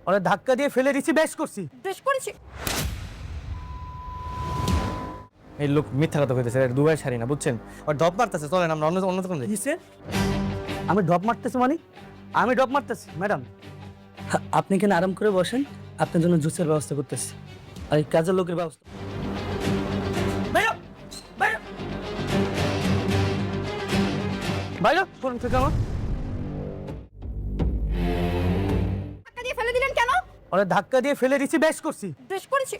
ওরে ধাক্কা দিয়ে ফেলে দিছি, বেশ করছি। বেশ করেছি। এই লোক মিথ্যা কথা কইতেছে, এটা দুবাই শাড়ি না, বুঝছেন? আর ড্রপ মারতেছে, চলেন আমরা অন্য অন্য দোকানে যাই। কিসে? আমি ড্রপ মারতেছি মানে? আমি ড্রপ মারতেছি ম্যাডাম। আপনি এখানে আরাম করে বসেন, আপনার জন্য জুসের ব্যবস্থা করতেছি। আর এই কাজের লোকের ব্যবস্থা। বাইরে ফোন থেকে আমার ধাক্কা দিয়ে ফেলে দিলেন কেন? ওরে ধাক্কা দিয়ে ফেলে দিছি, বেশ করছি। বেশ করেছি।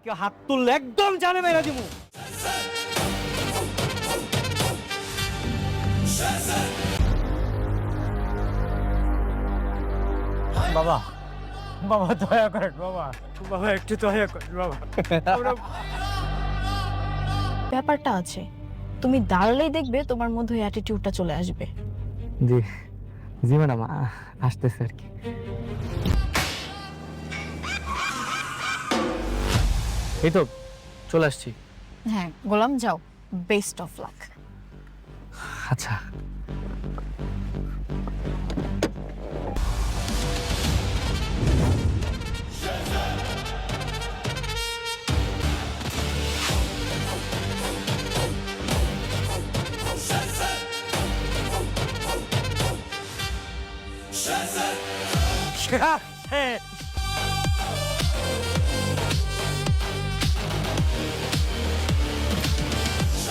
কেউ হাত তুললে একদম জানে মেরা দিমু। বাবা, বাবা দয়া করেন বাবা, বাবা একটু দয়া করেন বাবা। ব্যাপারটা আছে, তুমি দাঁড়ালেই দেখবে তোমার মধ্যে ওই অ্যাটিটিউডটা চলে আসবে। জি জি ম্যাডাম, আসতেছে আর কি। এই তো চলে আসছি। হ্যাঁ গোলাম, যাও, বেস্ট অফ লাক। আচ্ছা।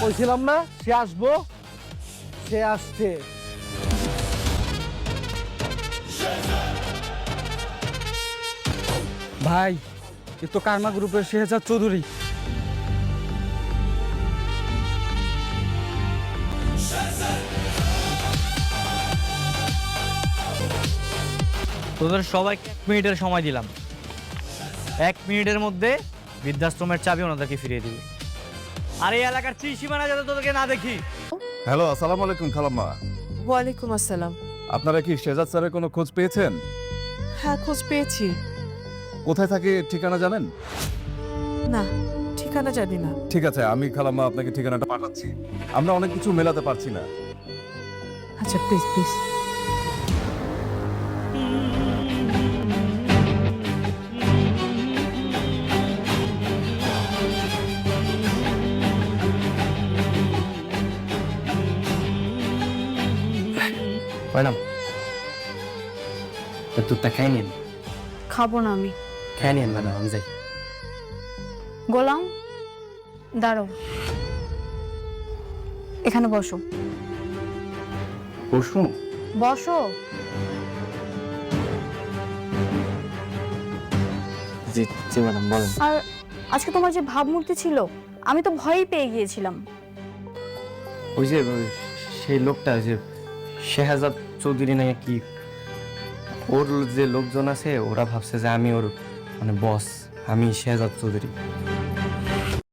বলছিলাম না সে আসবো, সে আসছে। ভাই এ তো কারমা গ্রুপের শেহজাদ চৌধুরী। তোদের সবাইকে 1 মিনিটের সময় দিলাম। 1 মিনিটের মধ্যে বৃদ্ধাশ্রমের চাবি ওনাদেরকে ফিরিয়ে দিবি। আর এই এলাকার ত্রিসীমানা যাতে তোদেরকে না দেখি। হ্যালো, আসসালামু আলাইকুম খালাম্মা। ওয়ালাইকুম আসসালাম। আপনারা কি শেহজাদ স্যারের কোনো খোঁজ পেয়েছেন? হ্যাঁ, খোঁজ পেয়েছি। কোথায় থাকে ঠিকানা জানেন? না, ঠিকানা জানি না। ঠিক আছে, আমি খালাম্মা আপনাকে ঠিকানাটা পাঠাচ্ছি। আমরা অনেক কিছু মেলাতে পারছি না। আচ্ছা প্লিজ প্লিজ। ম্যাডাম দুধটা খাই নিন। খাবো না আমি। খাই নিন ম্যাডাম, আমি যাই। গোলাম দাঁড়ো, এখানে বসো। বসু বসো। জি জি ম্যাডাম বলেন। আর আজকে তোমার যে ভাবমূর্তি ছিল, আমি তো ভয়ই পেয়ে গিয়েছিলাম। ওই যে সেই লোকটা, ওই যে শেহজাদ চৌধুরী নাকি কি, ওর যে লোকজন আছে ওরা ভাবছে যে আমি ওর মানে বস, আমি শেহজাদ চৌধুরী।